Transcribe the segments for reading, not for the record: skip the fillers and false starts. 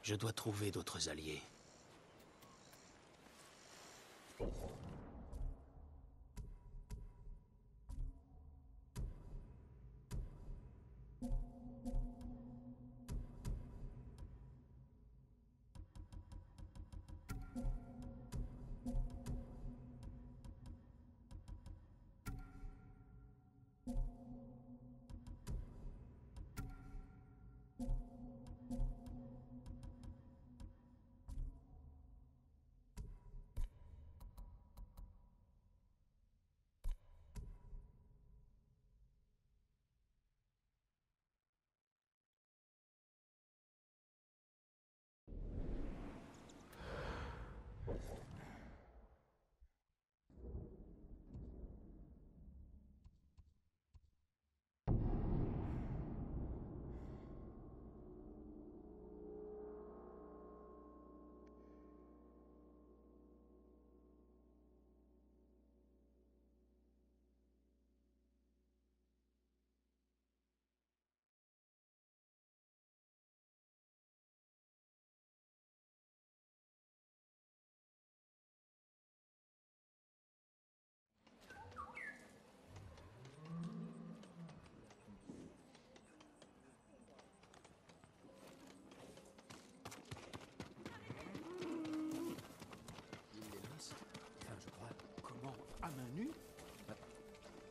Je dois trouver d'autres alliés.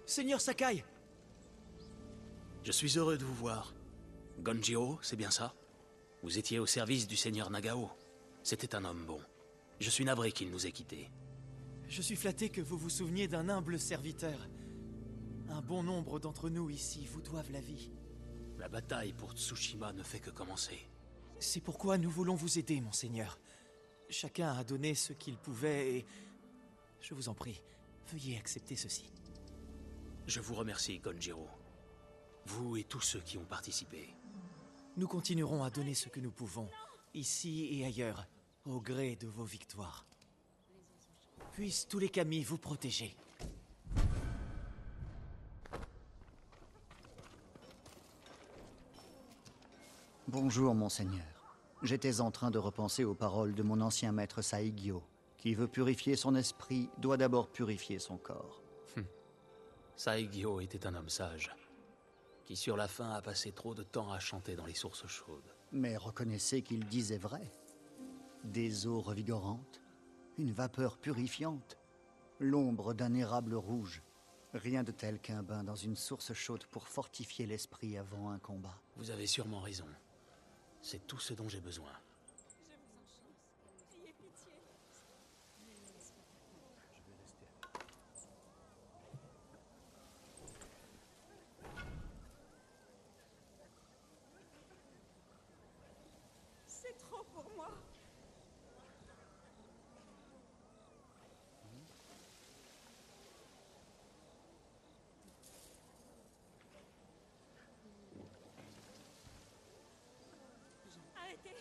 Seigneur Sakai! Je suis heureux de vous voir. Gonjiro, c'est bien ça? Vous étiez au service du seigneur Nagao. C'était un homme bon. Je suis navré qu'il nous ait quittés. Je suis flatté que vous vous souveniez d'un humble serviteur. Un bon nombre d'entre nous ici vous doivent la vie. La bataille pour Tsushima ne fait que commencer. C'est pourquoi nous voulons vous aider, monseigneur. Chacun a donné ce qu'il pouvait et... Je vous en prie, veuillez accepter ceci. Je vous remercie, Gonjiro. Vous et tous ceux qui ont participé. Nous continuerons à donner ce que nous pouvons, ici et ailleurs, au gré de vos victoires. Puissent tous les kami vous protéger. Bonjour, monseigneur. J'étais en train de repenser aux paroles de mon ancien maître Saigyo. Qui veut purifier son esprit doit d'abord purifier son corps. Saigyo était un homme sage, qui sur la fin a passé trop de temps à chanter dans les sources chaudes. Mais reconnaissez qu'il disait vrai. Des eaux revigorantes, une vapeur purifiante, l'ombre d'un érable rouge. Rien de tel qu'un bain dans une source chaude pour fortifier l'esprit avant un combat. Vous avez sûrement raison. C'est tout ce dont j'ai besoin. C'est trop pour moi. Arrêtez!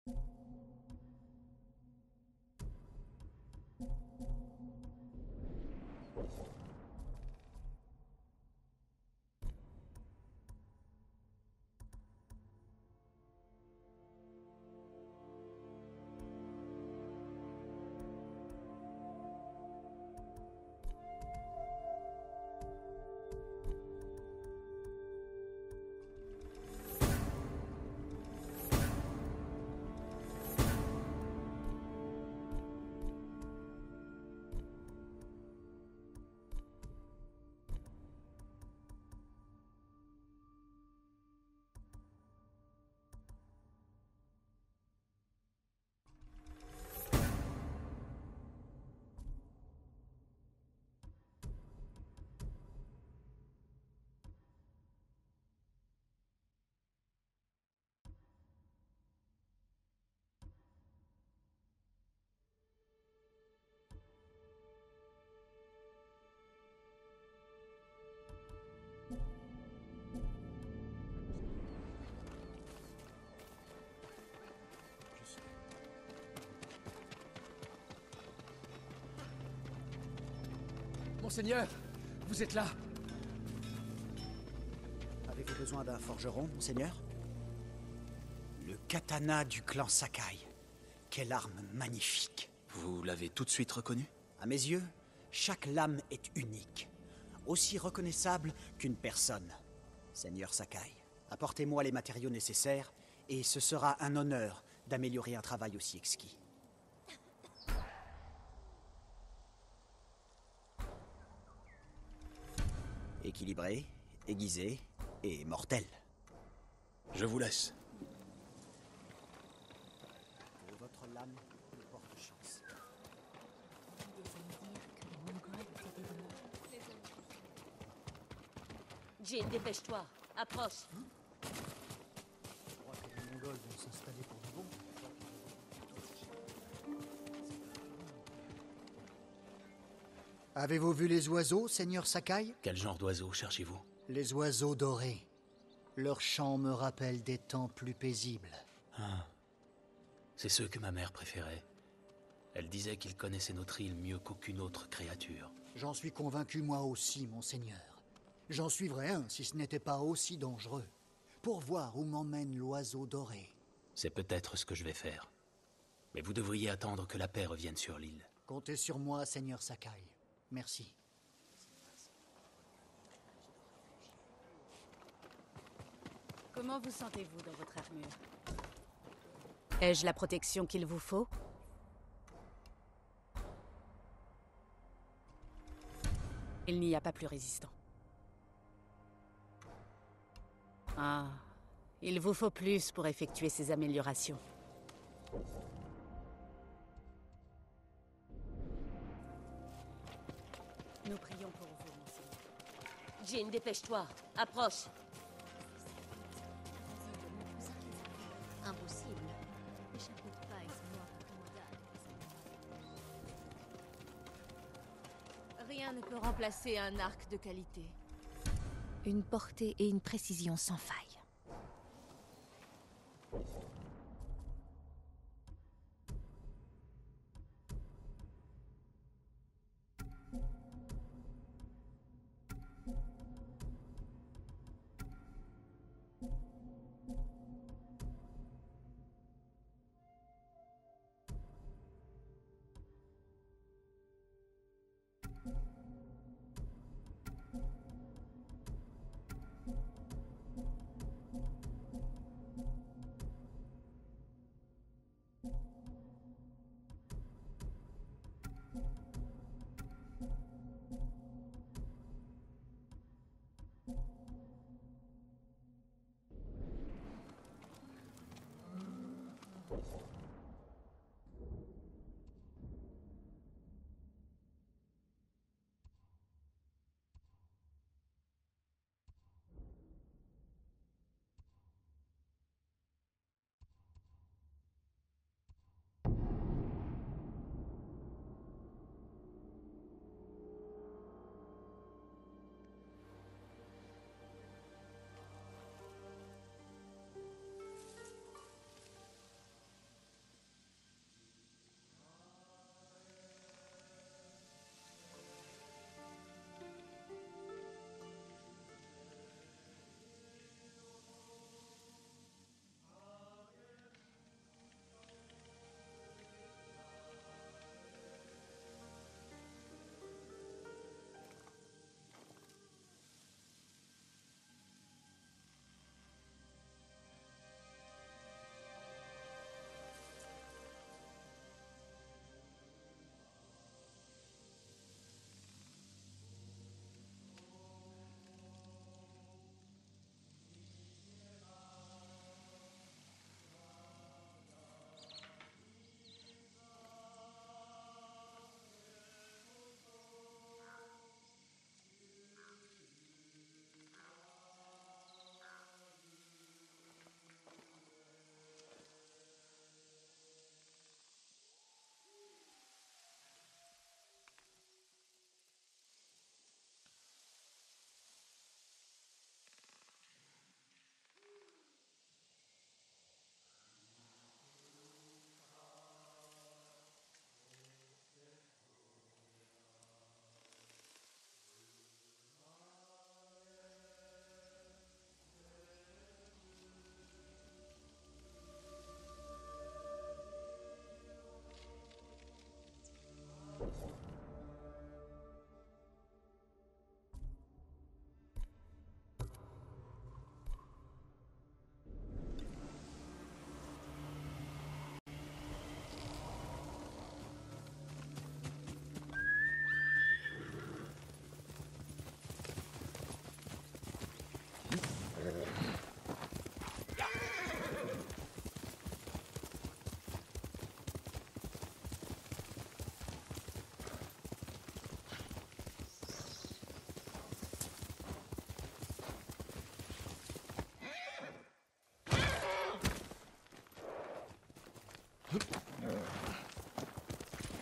Non! Monseigneur, vous êtes là. Avez-vous besoin d'un forgeron, monseigneur? Le katana du clan Sakai. Quelle arme magnifique. Vous l'avez tout de suite reconnu? À mes yeux, chaque lame est unique. Aussi reconnaissable qu'une personne. Seigneur Sakai, apportez-moi les matériaux nécessaires, et ce sera un honneur d'améliorer un travail aussi exquis. Équilibré, aiguisé et mortel. Je vous laisse. Que votre lame me porte chance. Jin, dépêche-toi. Approche. Je crois que les Mongols vont s'installer pour de bon. Avez-vous vu les oiseaux, Seigneur Sakai? Quel genre d'oiseau cherchez-vous? Les oiseaux dorés. Leur chant me rappelle des temps plus paisibles. Ah. C'est ceux que ma mère préférait. Elle disait qu'ils connaissaient notre île mieux qu'aucune autre créature. J'en suis convaincu moi aussi, monseigneur. J'en suivrais un si ce n'était pas aussi dangereux. Pour voir où m'emmène l'oiseau doré. C'est peut-être ce que je vais faire. Mais vous devriez attendre que la paix revienne sur l'île. Comptez sur moi, Seigneur Sakai. Merci. Comment vous sentez-vous dans votre armure? Ai-je la protection qu'il vous faut? Il n'y a pas plus résistant. Ah, il vous faut plus pour effectuer ces améliorations. Nous prions pour vous, monseigneur. Jin, dépêche-toi. Approche. Impossible. Échappez pas, moi, Rien ne peut remplacer un arc de qualité. une portée et une précision sans faille.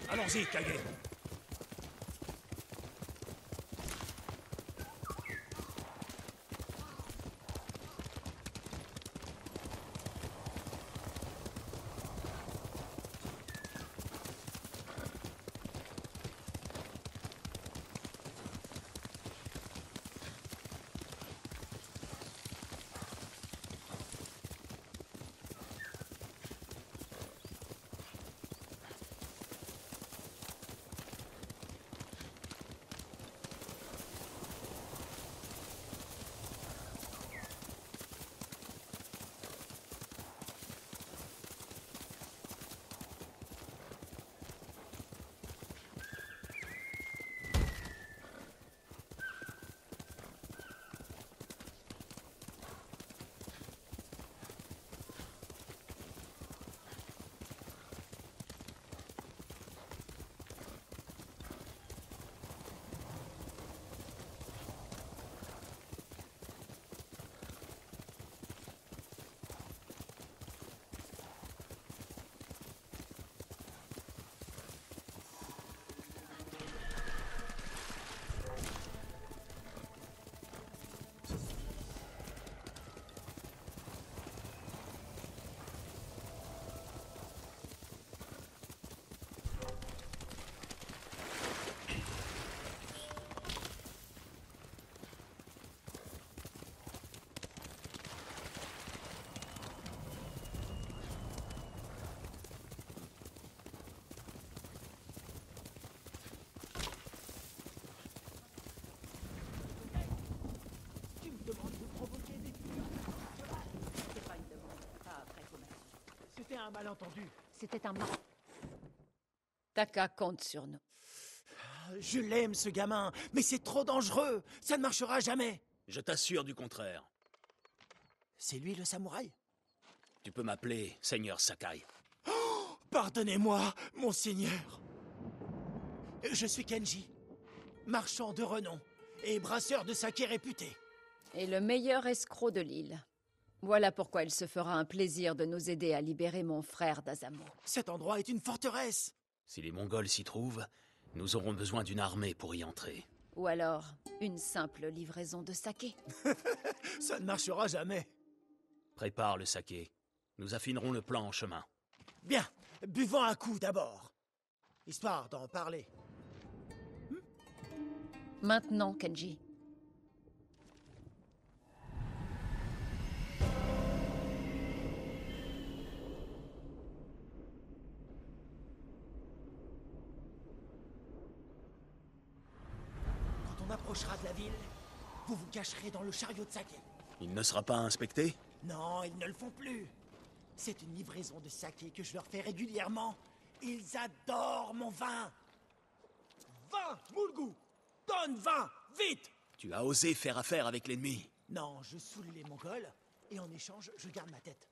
Allons-y, Kage. C'était un malentendu. C'était un mal. Taka compte sur nous. Je l'aime, ce gamin, mais c'est trop dangereux. Ça ne marchera jamais. Je t'assure du contraire. C'est lui le samouraï? Tu peux m'appeler Seigneur Sakai. Pardonnez-moi, monseigneur. Je suis Kenji, marchand de renom et brasseur de saké réputé. Et le meilleur escroc de l'île. Voilà pourquoi il se fera un plaisir de nous aider à libérer mon frère d'Azamo. Cet endroit est une forteresse. Si les Mongols s'y trouvent, nous aurons besoin d'une armée pour y entrer. Ou alors, une simple livraison de saké. Ça ne marchera jamais. Prépare le saké. Nous affinerons le plan en chemin. Bien, buvons un coup d'abord, histoire d'en parler. Maintenant, Kenji. Quand on approchera de la ville, vous vous cacherez dans le chariot de saké. Il ne sera pas inspecté? Non, ils ne le font plus. C'est une livraison de saké que je leur fais régulièrement. Ils adorent mon vin. Vin, Mulgu! Donne vin, vite! Tu as osé faire affaire avec l'ennemi. Non, je saoule les Mongols, et en échange, je garde ma tête.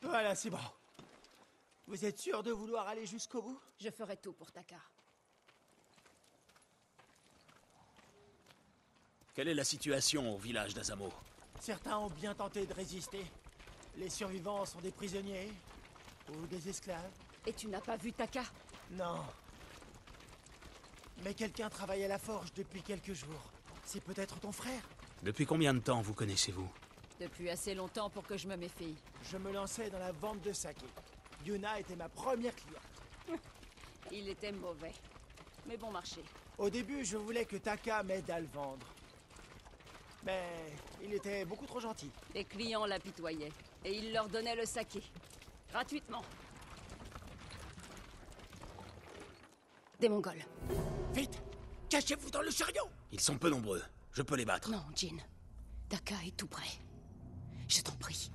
Voilà, c'est bon. Vous êtes sûr de vouloir aller jusqu'au bout? Je ferai tout pour Taka. Quelle est la situation au village d'Azamo? Certains ont bien tenté de résister. Les survivants sont des prisonniers ou des esclaves. Et tu n'as pas vu Taka? Non. Mais quelqu'un travaille à la forge depuis quelques jours. C'est peut-être ton frère? Depuis combien de temps vous connaissez-vous? Depuis assez longtemps pour que je me méfie. Je me lançais dans la vente de saké. Yuna était ma première cliente. Il était mauvais, mais bon marché. Au début, je voulais que Taka m'aide à le vendre. Mais il était beaucoup trop gentil. Les clients l'apitoyaient, et il leur donnait le saké. Gratuitement. Des Mongols. Vite! Cachez-vous dans le chariot! Ils sont peu nombreux. Je peux les battre. Non, Jin. Taka est tout près. Je t'en prie.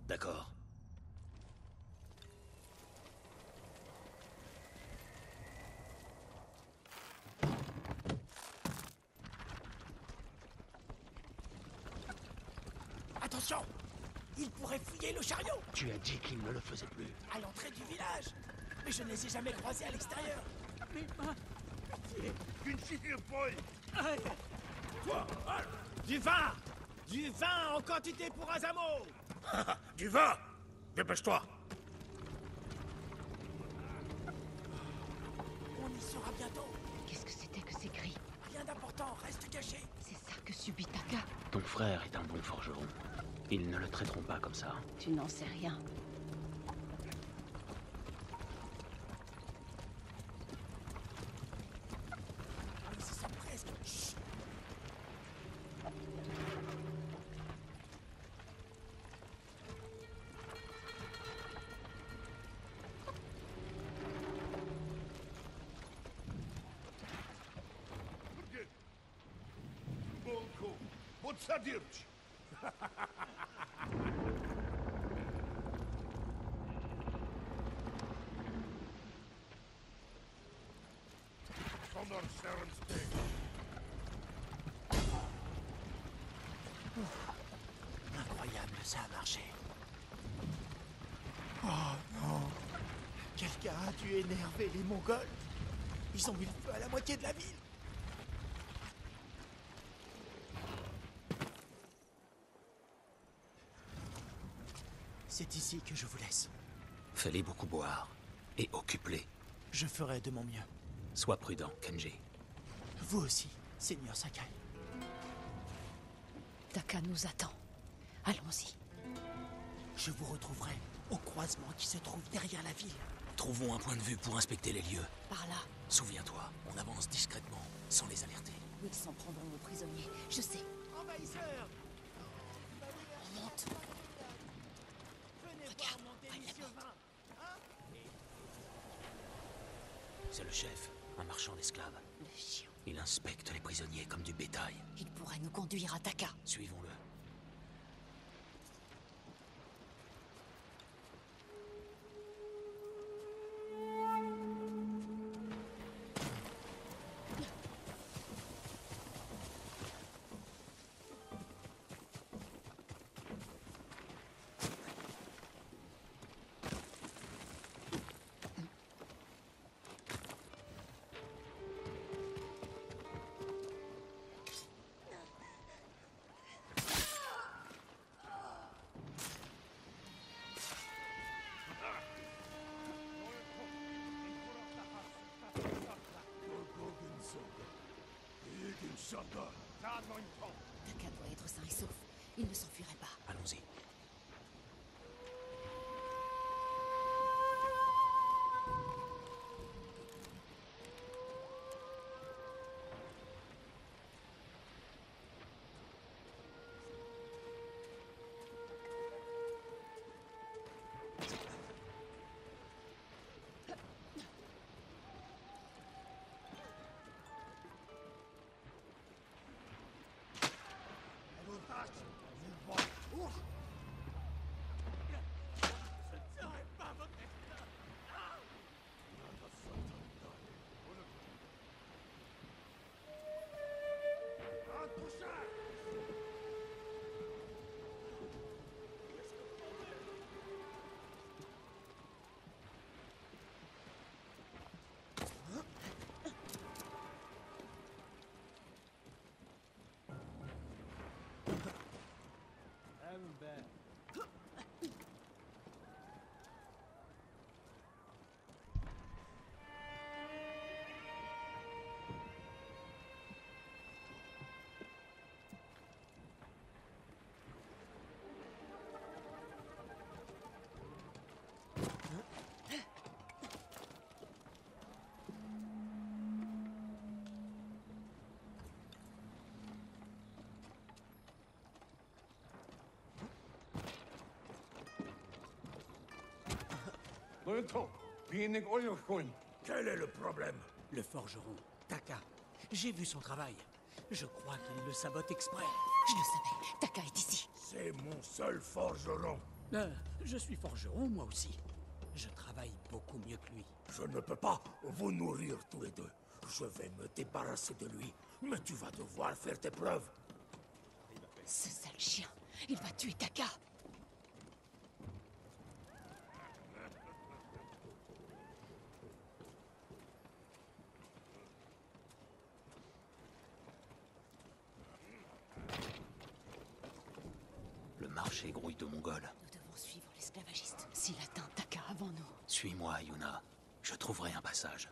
D'accord. Attention! Il pourrait fouiller le chariot! Tu as dit qu'il ne le faisait plus. À l'entrée du village! Mais je ne les ai jamais croisés à l'extérieur! Mais pitié! Une figure folle. Quoi? Du vin! Du vin en quantité pour Azamo! Du vin! Dépêche-toi. On y sera bientôt. Qu'est-ce que c'était que ces cris? Rien d'important, reste caché. C'est ça que subit Taka? Ton frère est un bon forgeron. Ils ne le traiteront pas comme ça. Tu n'en sais rien. Ils y sont presque. Chut. Bunko, podsadirć. Honor Serenstig. Incroyable, ça a marché. Oh non. Quelqu'un a dû énerver les Mongols. Ils ont mis le feu à la moitié de la ville. C'est ici que je vous laisse. Fais-les beaucoup boire. Et occupe-les. Je ferai de mon mieux. Sois prudent, Kenji. Vous aussi, Seigneur Sakai. Taka nous attend. Allons-y. Je vous retrouverai au croisement qui se trouve derrière la ville. Trouvons un point de vue pour inspecter les lieux. Par là. Souviens-toi, on avance discrètement, sans les alerter. Ils s'en prendront aux prisonniers. Je sais. Envahisseur! On monte. Venez Regarde, voir mon près de la délicieux porte. vin. C'est le chef, un marchand d'esclaves. Le chien. Il inspecte les prisonniers comme du bétail. Il pourrait nous conduire à Taka. Suivons-le. Taka doit être sain et sauf. Il ne s'enfuirait pas. Allons-y. Quel est le problème? Le forgeron, Taka. J'ai vu son travail. Je crois qu'il le sabote exprès. Je le savais. Taka est ici. C'est mon seul forgeron. Je suis forgeron, moi aussi. Je travaille beaucoup mieux que lui. Je ne peux pas vous nourrir tous les deux. Je vais me débarrasser de lui. Mais tu vas devoir faire tes preuves. Ce sale chien. Il va tuer Taka. Le marché grouille de Mongols. Nous devons suivre l'esclavagiste. S'il atteint Taka avant nous... Suis-moi, Yuna. Je trouverai un passage.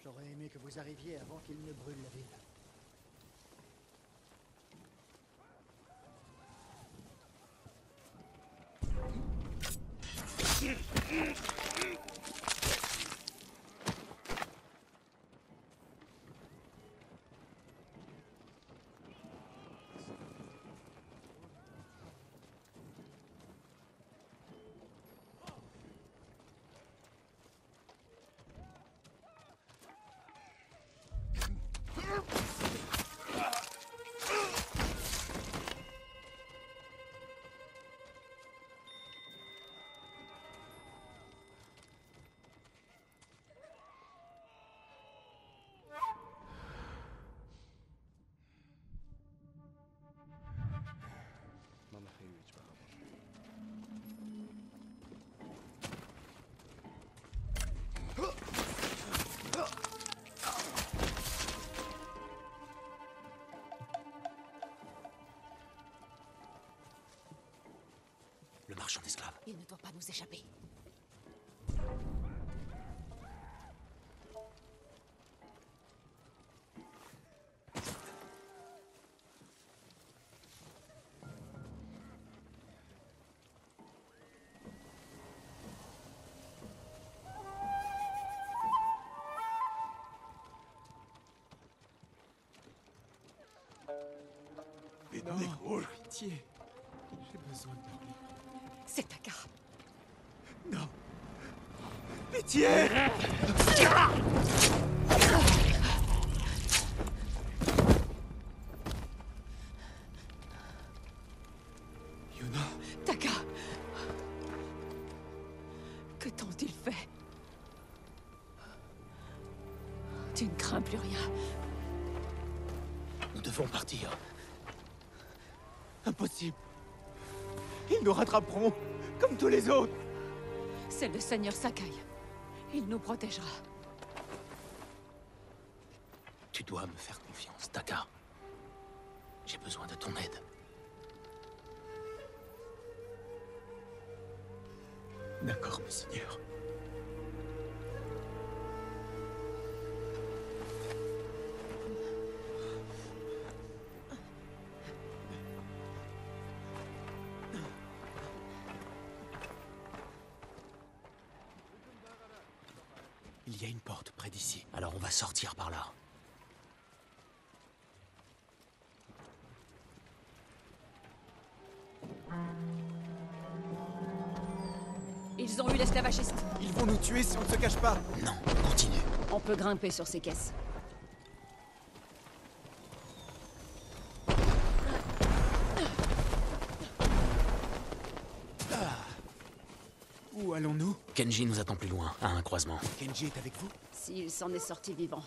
J'aurais aimé que vous arriviez avant qu'il ne brûle la ville. Le marchand d'esclaves. Il ne doit pas nous échapper. Pitié. J'ai besoin de dormir. C'est Taka. Non. Pitié. Yuna. Taka. Que t'ont-ils fait? Tu ne crains plus rien. Nous devons partir. Impossible. Ils nous rattraperont, comme tous les autres. C'est le Seigneur Sakai. Il nous protégera. Tu dois me faire confiance, Taka. J'ai besoin de ton aide. D'accord, monseigneur. Il y a une porte près d'ici. Alors on va sortir par là. Ils ont eu l'esclavagiste. Ils vont nous tuer si on ne se cache pas. Non, continue. On peut grimper sur ces caisses. Où allons-nous? Kenji nous attend plus loin, à un croisement. Kenji est avec vous? S'il s'en est sorti vivant.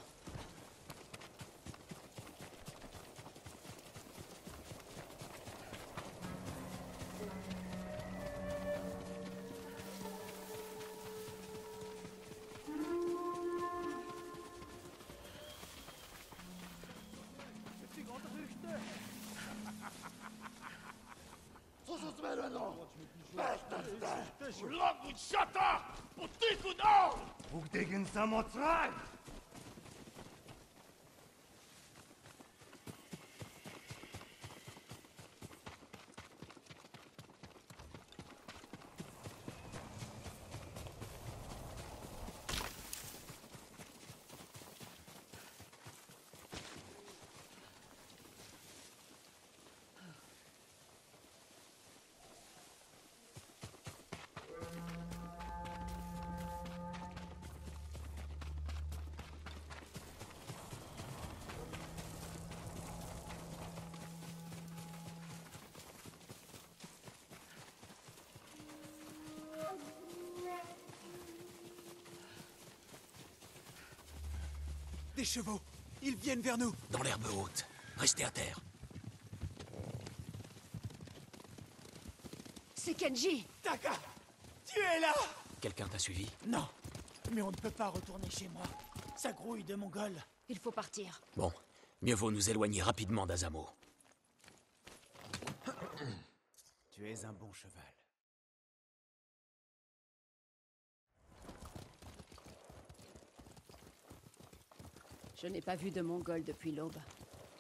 Ugdegen Samotsrai! Des chevaux. Ils viennent vers nous. Dans l'herbe haute. Restez à terre. C'est Kenji! Taka! Tu es là! Quelqu'un t'a suivi? Non. Mais on ne peut pas retourner chez moi. Ça grouille de Mongols. Il faut partir. Bon, mieux vaut nous éloigner rapidement d'Azamo. Tu es un bon cheval. Je n'ai pas vu de Mongols depuis l'aube.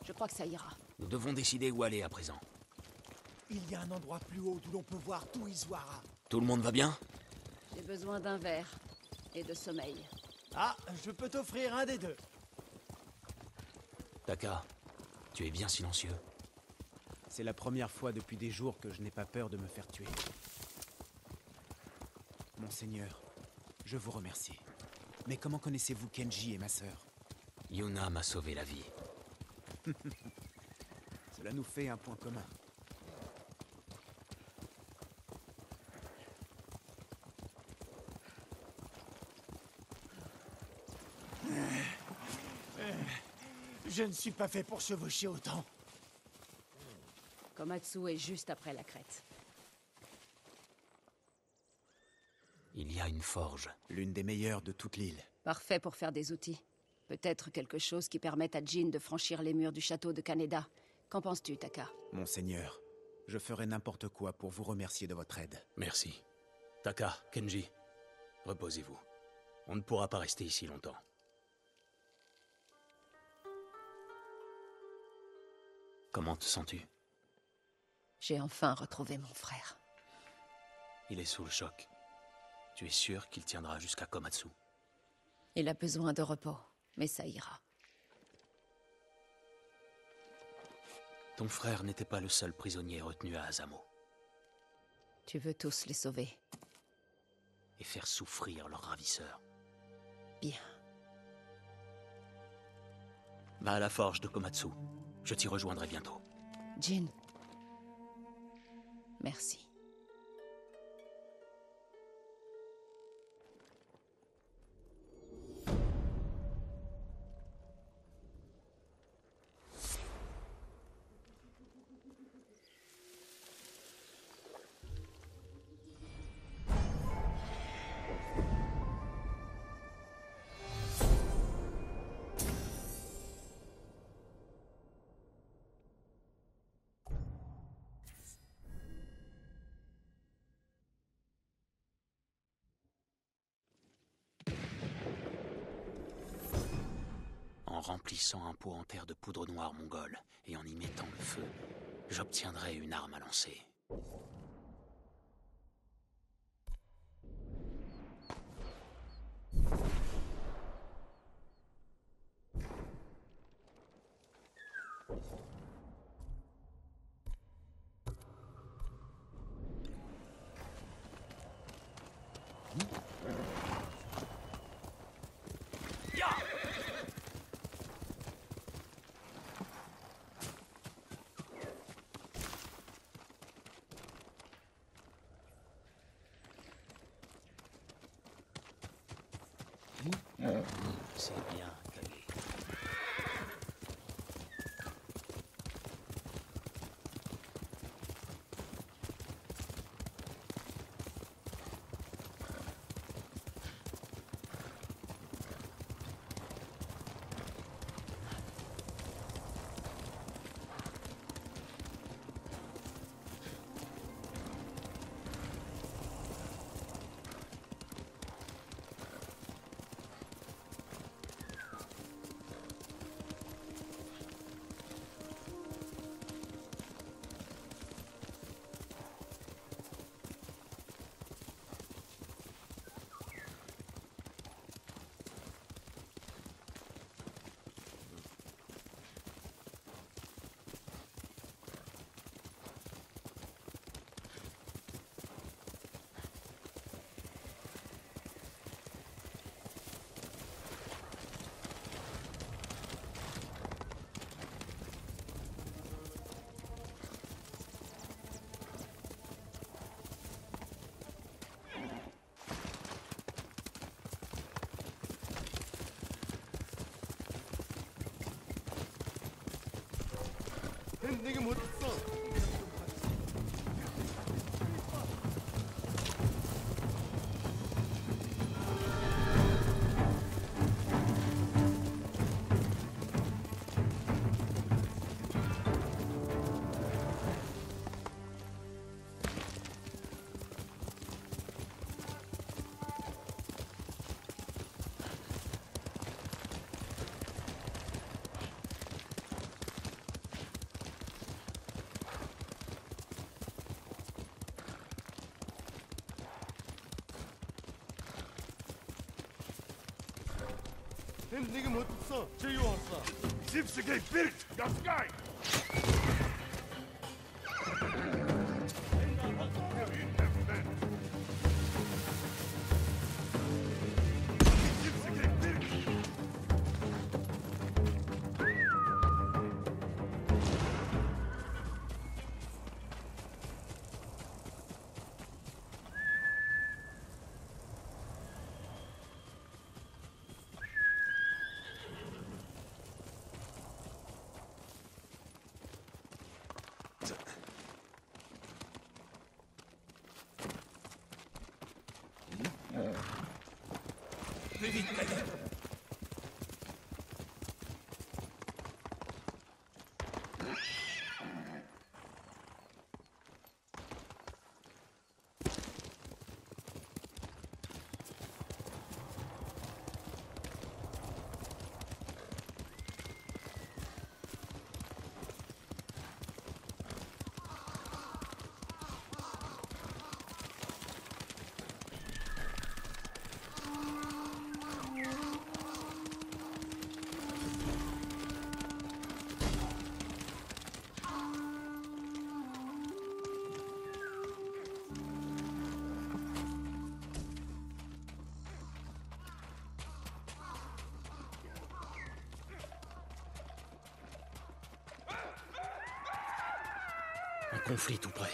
Je crois que ça ira. Nous devons décider où aller à présent. Il y a un endroit plus haut d'où l'on peut voir tout Iswara. Tout le monde va bien? J'ai besoin d'un verre et de sommeil. Ah, je peux t'offrir un des deux. Taka, tu es bien silencieux. C'est la première fois depuis des jours que je n'ai pas peur de me faire tuer. Monseigneur, je vous remercie. Mais comment connaissez-vous Kenji et ma sœur? Yuna m'a sauvé la vie. Cela nous fait un point commun. Je ne suis pas fait pour chevaucher autant. Komatsu est juste après la crête. Il y a une forge. L'une des meilleures de toute l'île. Parfait pour faire des outils. Peut-être quelque chose qui permette à Jin de franchir les murs du château de Kaneda. Qu'en penses-tu, Taka? Monseigneur, je ferai n'importe quoi pour vous remercier de votre aide. Merci. Taka, Kenji, reposez-vous. On ne pourra pas rester ici longtemps. Comment te sens-tu? J'ai enfin retrouvé mon frère. Il est sous le choc. Tu es sûr qu'il tiendra jusqu'à Komatsu? Il a besoin de repos, mais ça ira. Ton frère n'était pas le seul prisonnier retenu à Azamo. Tu veux tous les sauver. Et faire souffrir leurs ravisseurs. Bien. Va à la forge de Komatsu. Je t'y rejoindrai bientôt. Jin. Merci. En remplissant un pot en terre de poudre noire mongole et en y mettant le feu, j'obtiendrai une arme à lancer. C'est bien, Kage. 네가 못 써. 저기 왔어. 집스게 빌. 야스카이. Plus vite, Kaiden. Un conflit tout près.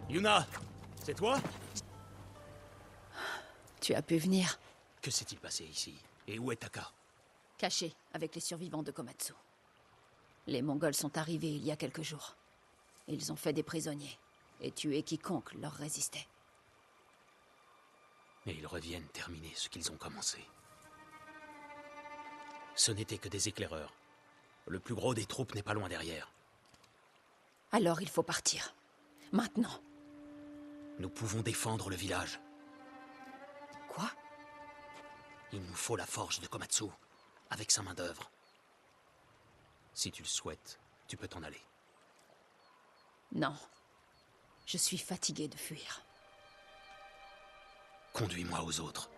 Yuna, c'est toi? Tu as pu venir. Que s'est-il passé ici? Et où est Taka? Caché avec les survivants de Komatsu. Les Mongols sont arrivés il y a quelques jours. Ils ont fait des prisonniers et tué quiconque leur résistait. Et ils reviennent terminer ce qu'ils ont commencé. Ce n'étaient que des éclaireurs. Le plus gros des troupes n'est pas loin derrière. Alors il faut partir. Maintenant. Nous pouvons défendre le village. Quoi? Il nous faut la forge de Komatsu, avec sa main-d'œuvre. Si tu le souhaites, tu peux t'en aller. Non. Je suis fatigué de fuir. Conduis-moi aux autres.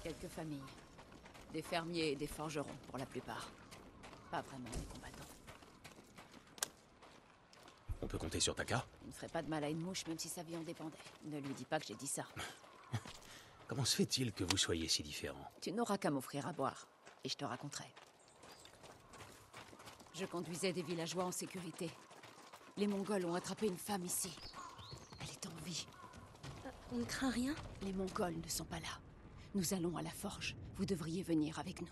Quelques familles. Des fermiers et des forgerons, pour la plupart. Pas vraiment des combattants. On peut compter sur Taka? Il ne ferait pas de mal à une mouche, même si sa vie en dépendait. Ne lui dis pas que j'ai dit ça. Comment se fait-il que vous soyez si différents? Tu n'auras qu'à m'offrir à boire, et je te raconterai. Je conduisais des villageois en sécurité. Les Mongols ont attrapé une femme ici. Elle est en vie. On ne craint rien? Les Mongols ne sont pas là. Nous allons à la forge. Vous devriez venir avec nous.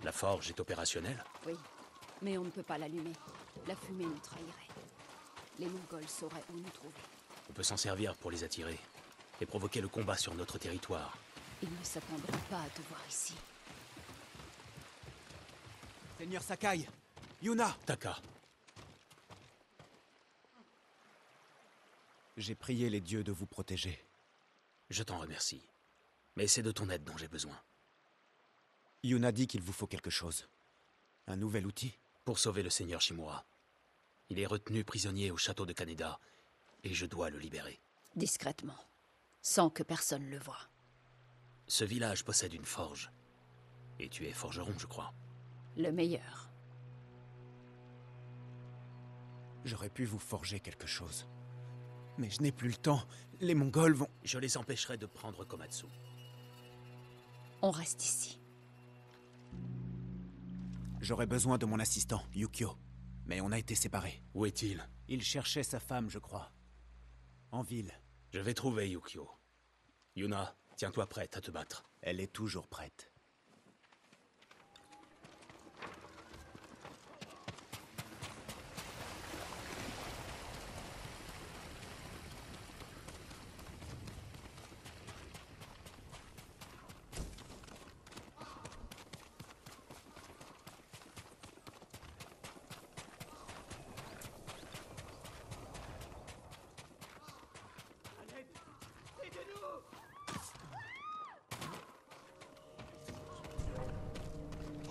La forge est opérationnelle? Oui, mais on ne peut pas l'allumer. La fumée nous trahirait. Les Mongols sauraient où nous trouver. On peut s'en servir pour les attirer et provoquer le combat sur notre territoire. Ils ne s'attendraient pas à te voir ici. Seigneur Sakai, Yuna. Taka, J'ai prié les dieux de vous protéger. je t'en remercie. Mais c'est de ton aide dont j'ai besoin. Yuna dit qu'il vous faut quelque chose. Un nouvel outil? Pour sauver le seigneur Shimura. Il est retenu prisonnier au château de Kaneda, et je dois le libérer. Discrètement, sans que personne le voie. Ce village possède une forge. Et tu es forgeron, je crois. Le meilleur. J'aurais pu vous forger quelque chose. Mais je n'ai plus le temps. Les Mongols vont... Je les empêcherai de prendre Komatsu. On reste ici. J'aurais besoin de mon assistant, Yukio. Mais on a été séparés. Où est-il? Il cherchait sa femme, je crois. En ville. Je vais trouver Yukio. Yuna, tiens-toi prête à te battre. Elle est toujours prête.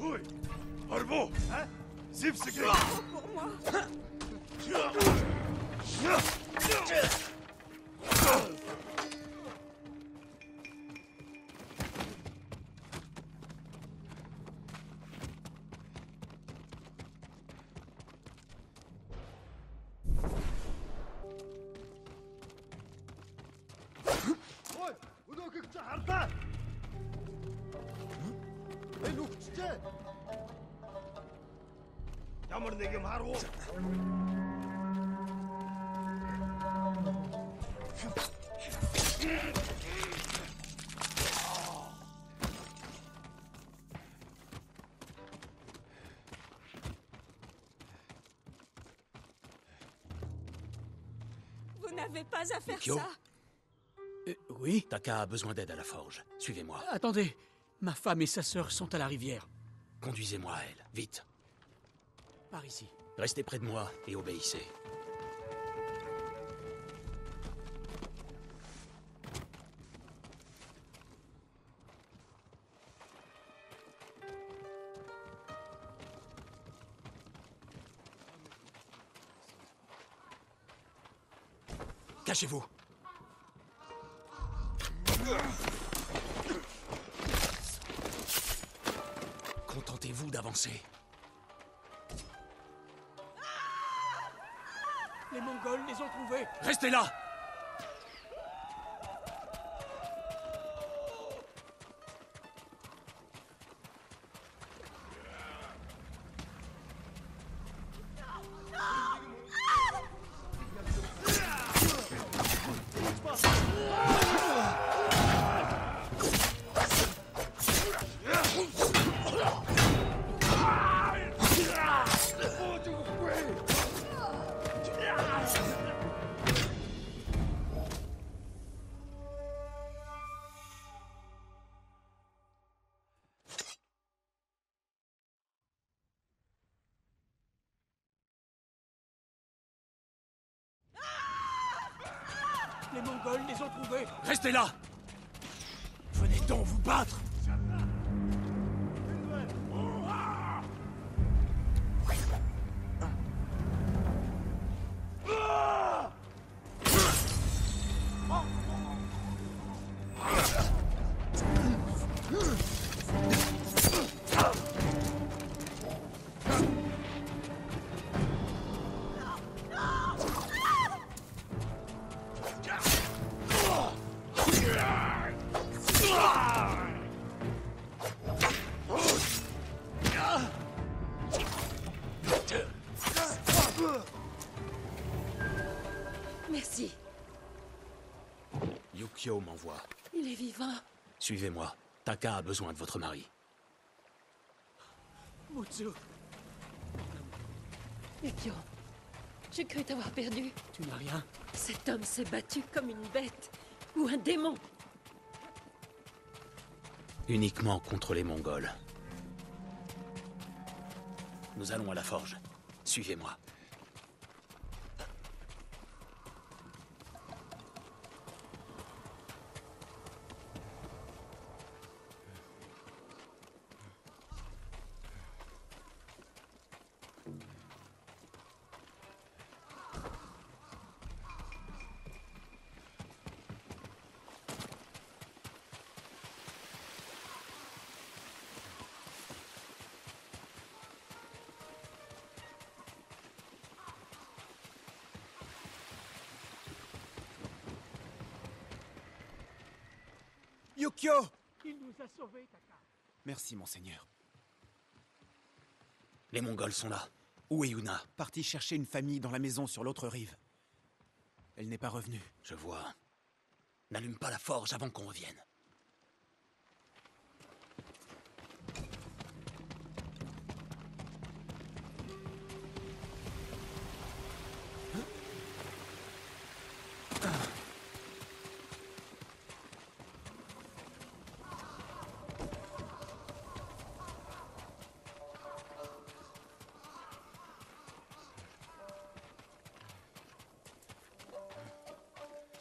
Oui, Arbo, hein? Zip, c'est pour moi. Ямар нэг юм харгу. Vous n'avez pas à faire Yukio? ça. Oui? Taka a besoin d'aide à la forge. Suivez-moi. Attendez, ma femme et sa sœur sont à la rivière. Conduisez-moi à elle, vite. Par ici. Restez près de moi et obéissez. Cachez-vous. Contentez-vous d'avancer. Les Mongols les ont trouvés. Restez là! Les Mongols les ont trouvés. Restez là! Venez donc vous battre. Merci. Yukio m'envoie. Il est vivant. Suivez-moi. Taka a besoin de votre mari. Mutsu, Yukio, j'ai cru t'avoir perdu. tu n'as rien. Cet homme s'est battu comme une bête. Ou un démon. Uniquement contre les Mongols. Nous allons à la forge. Suivez-moi. Yukio! Il nous a sauvés, Taka. Merci, monseigneur. Les Mongols sont là. Où est Yuna? Parti chercher une famille dans la maison sur l'autre rive. Elle n'est pas revenue. Je vois. N'allume pas la forge avant qu'on revienne.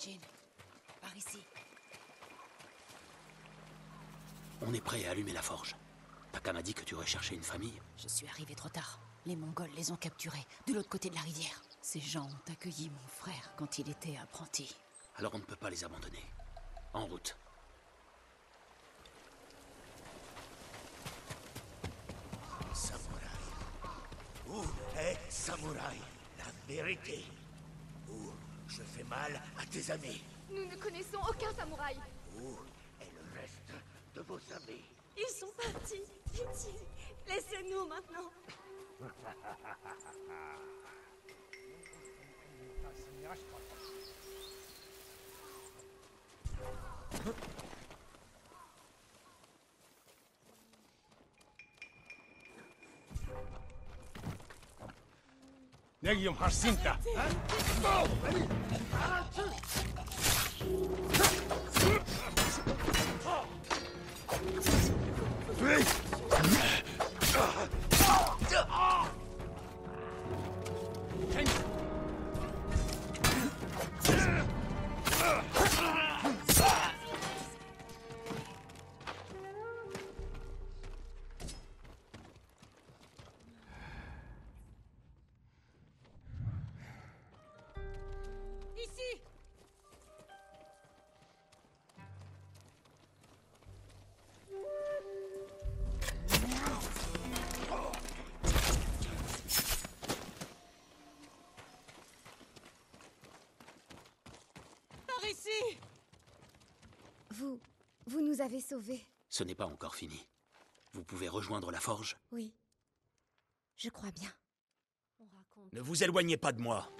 Jin, par ici. On est prêt à allumer la forge. Taka m'a dit que tu recherchais une famille. Je suis arrivé trop tard. Les Mongols les ont capturés, de l'autre côté de la rivière. Ces gens ont accueilli mon frère quand il était apprenti. Alors on ne peut pas les abandonner. En route. Samouraï. Où est Samouraï? La vérité. Où je fais mal à tes amis? Nous ne connaissons aucun samouraï. Où est le reste de vos amis? Ils sont partis. Pitié, laissez-nous maintenant. 내기 할 수 있다. Ici. Par ici. Vous nous avez sauvés. Ce n'est pas encore fini. Vous pouvez rejoindre la forge? Oui. Je crois bien. On raconte Ne vous éloignez pas de moi.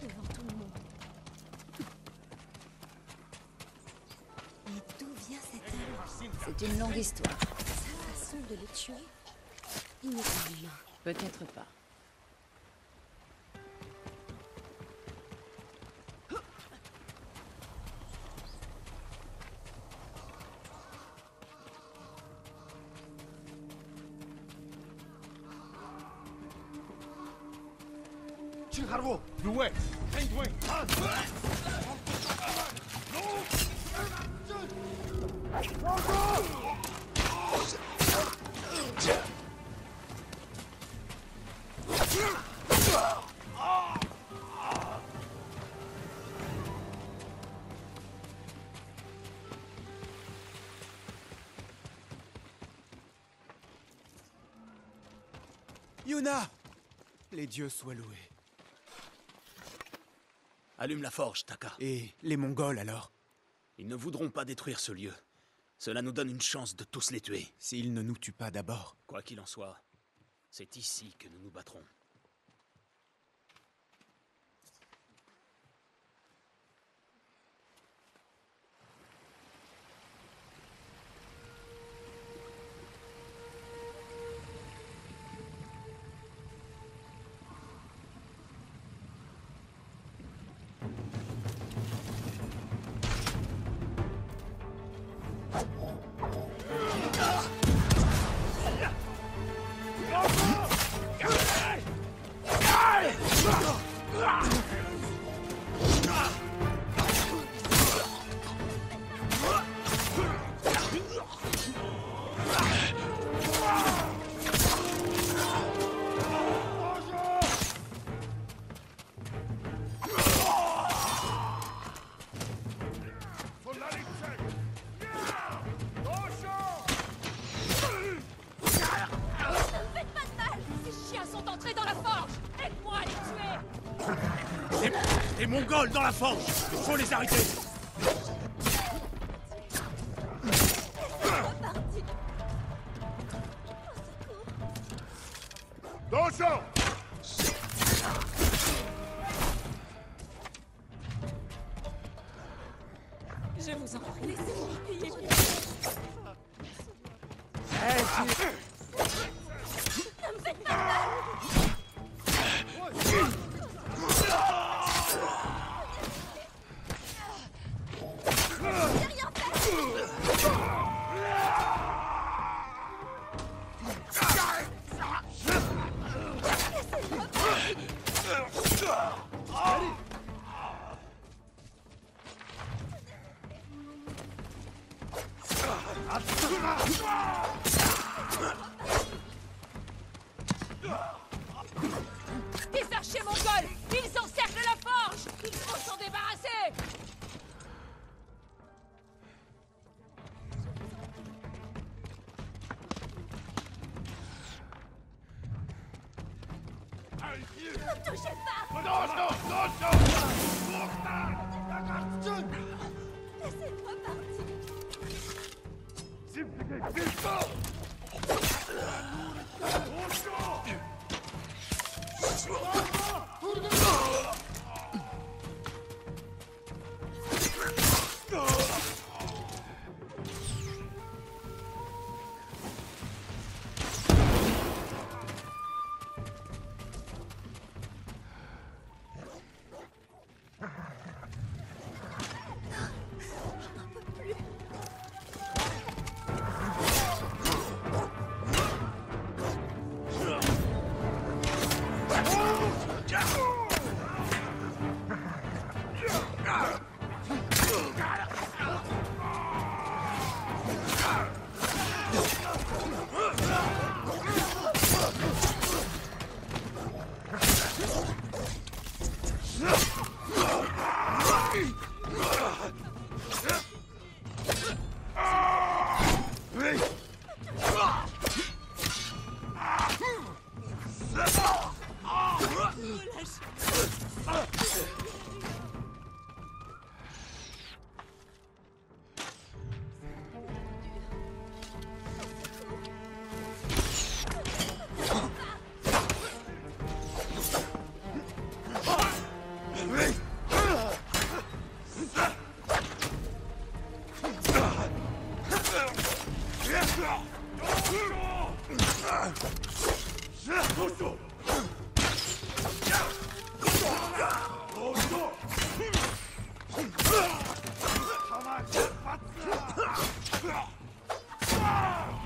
Devant tout le monde. Mais d'où vient cette arme? C'est une longue histoire. Sa façon de les tuer? Il n'est pas humain. Peut-être pas. 칭하고 누구해? 행동해. Yuna! Les dieux soient loués. Allume la forge, Taka. Et les Mongols, alors? Ils ne voudront pas détruire ce lieu. Cela nous donne une chance de tous les tuer. S'ils ne nous tuent pas d'abord. Quoi qu'il en soit, c'est ici que nous nous battrons. Des Mongols dans la forge! Il faut les arrêter! Dojo! Je vous en prie, laissez-moi payer. Ne me faites pas mal. J'ai rien Des archers mongols! Ils encerclent la forge! Il faut s'en débarrasser! Ne touchez pas.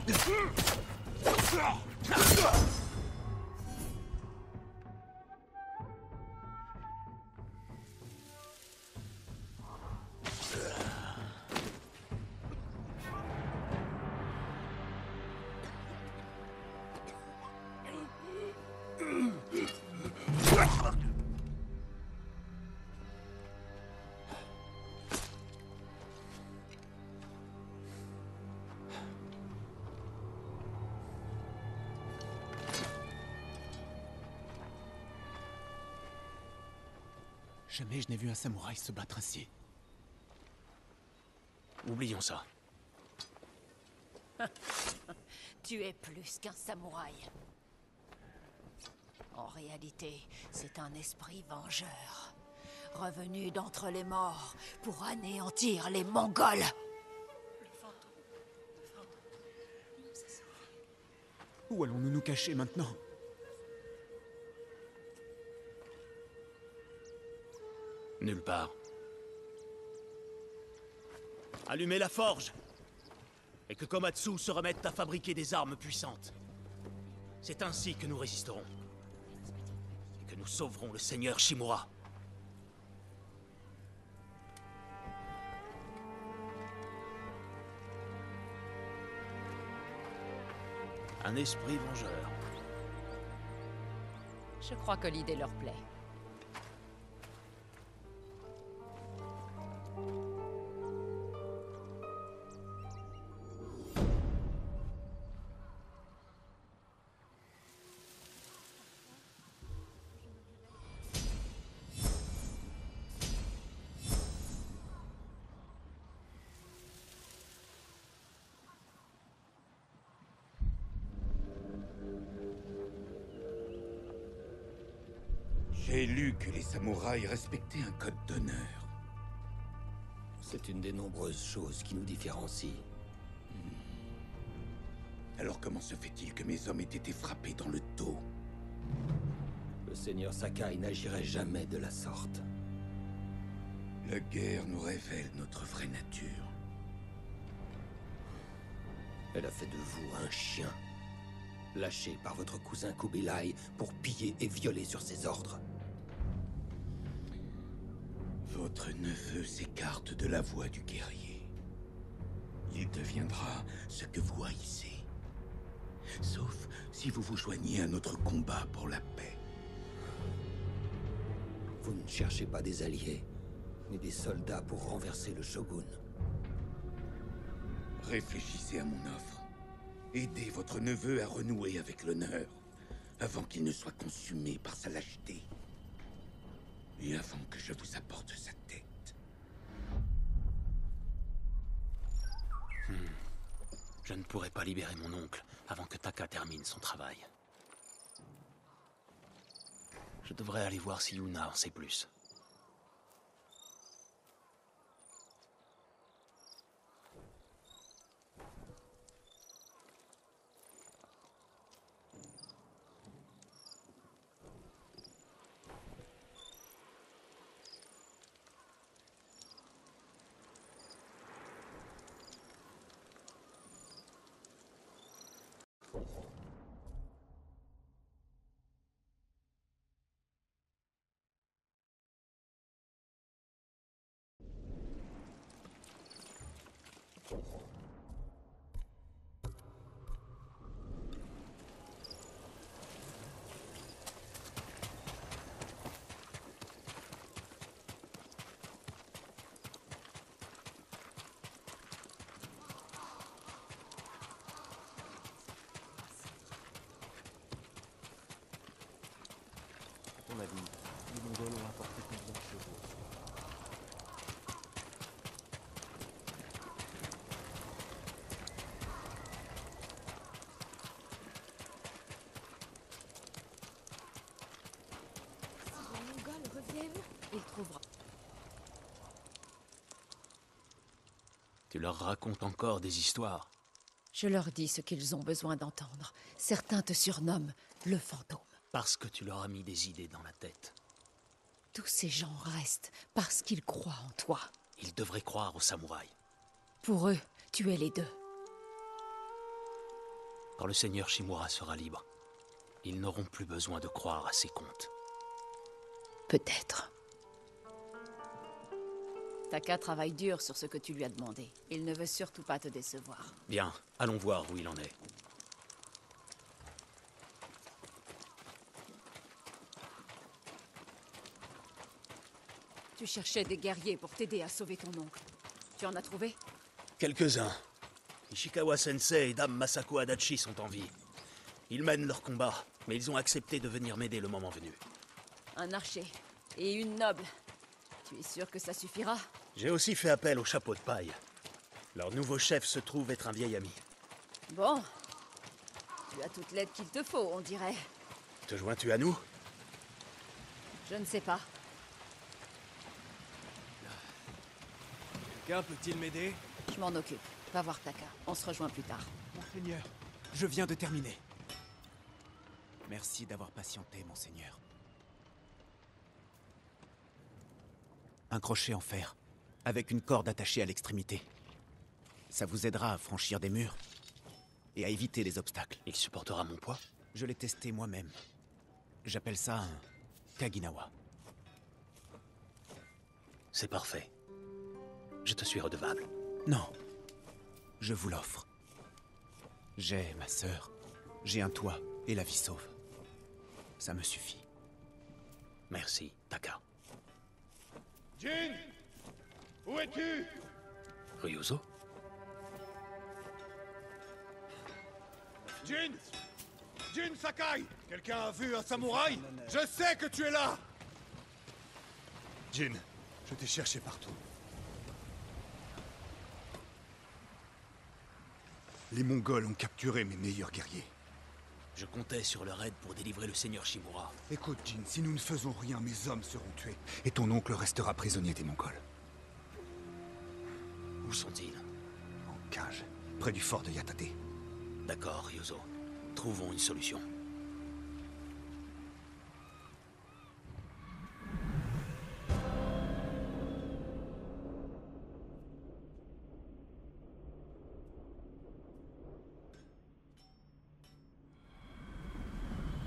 Laissez-moi partir. Jamais je n'ai vu un samouraï se battre ainsi. Oublions ça. Tu es plus qu'un samouraï. En réalité, c'est un esprit vengeur, revenu d'entre les morts pour anéantir les Mongols. Où allons-nous nous cacher maintenant? Nulle part. Allumez la forge! Et que Komatsu se remette à fabriquer des armes puissantes. C'est ainsi que nous résisterons. Et que nous sauverons le seigneur Shimura. Un esprit vengeur. Je crois que l'idée leur plaît. J'ai lu que les samouraïs respectaient un code d'honneur. C'est une des nombreuses choses qui nous différencient. Alors comment se fait-il que mes hommes aient été frappés dans le dos? Le seigneur Sakai n'agirait jamais de la sorte. La guerre nous révèle notre vraie nature. Elle a fait de vous un chien, lâché par votre cousin Kubilai pour piller et violer sur ses ordres. Votre neveu s'écarte de la voie du guerrier. Il deviendra ce que vous haïssez. Sauf si vous vous joignez à notre combat pour la paix. Vous ne cherchez pas des alliés, ni des soldats pour renverser le shogun. Réfléchissez à mon offre. Aidez votre neveu à renouer avec l'honneur, avant qu'il ne soit consumé par sa lâcheté. Et avant que je vous apporte sa tête. Je ne pourrai pas libérer mon oncle avant que Taka termine son travail. Je devrais aller voir si Yuna en sait plus. À ton avis, les Mongols ont apporté combien de chevaux? Si les Mongols reviennent, Il trouvera. Tu leur racontes encore des histoires. Je leur dis ce qu'ils ont besoin d'entendre. Certains te surnomment le fantôme. Parce que tu leur as mis des idées dans la tête. Tous ces gens restent parce qu'ils croient en toi. Ils devraient croire aux samouraïs. Pour eux, tu es les deux. Quand le seigneur Shimura sera libre, ils n'auront plus besoin de croire à ses contes. Peut-être. Taka travaille dur sur ce que tu lui as demandé. Il ne veut surtout pas te décevoir. Bien, allons voir où il en est. Tu cherchais des guerriers pour t'aider à sauver ton oncle. Tu en as trouvé? Quelques-uns. Ishikawa Sensei et Dame Masako Adachi sont en vie. Ils mènent leur combat, mais ils ont accepté de venir m'aider le moment venu. Un archer et une noble. Tu es sûr que ça suffira? J'ai aussi fait appel au chapeau de paille. Leur nouveau chef se trouve être un vieil ami. Bon. Tu as toute l'aide qu'il te faut, on dirait. Te joins-tu à nous? Je ne sais pas. Quelqu'un peut-il m'aider? Je m'en occupe. Va voir Taka. On se rejoint plus tard. Monseigneur, je viens de terminer. Merci d'avoir patienté, monseigneur. Un crochet en fer, avec une corde attachée à l'extrémité. Ça vous aidera à franchir des murs et à éviter les obstacles. Il supportera mon poids? Je l'ai testé moi-même. J'appelle ça un Kaginawa. C'est parfait. Je te suis redevable. Non. Je vous l'offre. J'ai ma sœur, j'ai un toit et la vie sauve. Ça me suffit. Merci, Taka. Jin! Où es-tu? Ryuzo? Jin! Jin Sakai! Quelqu'un a vu un samouraï? Je sais que tu es là! Jin, je t'ai cherché partout. Les Mongols ont capturé mes meilleurs guerriers. Je comptais sur leur aide pour délivrer le seigneur Shimura. Écoute, Jin, si nous ne faisons rien, mes hommes seront tués. Et ton oncle restera prisonnier des Mongols. Où sont-ils? En cage, près du fort de Yatate. D'accord, Yozo. Trouvons une solution.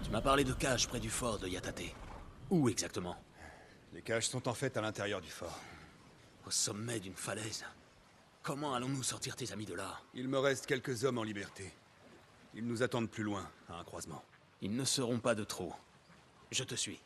Tu m'as parlé de cages près du fort de Yatate. Où exactement? Les cages sont en fait à l'intérieur du fort. Au sommet d'une falaise. Comment allons-nous sortir tes amis de là? Il me reste quelques hommes en liberté. Ils nous attendent plus loin, à un croisement. Ils ne seront pas de trop. Je te suis.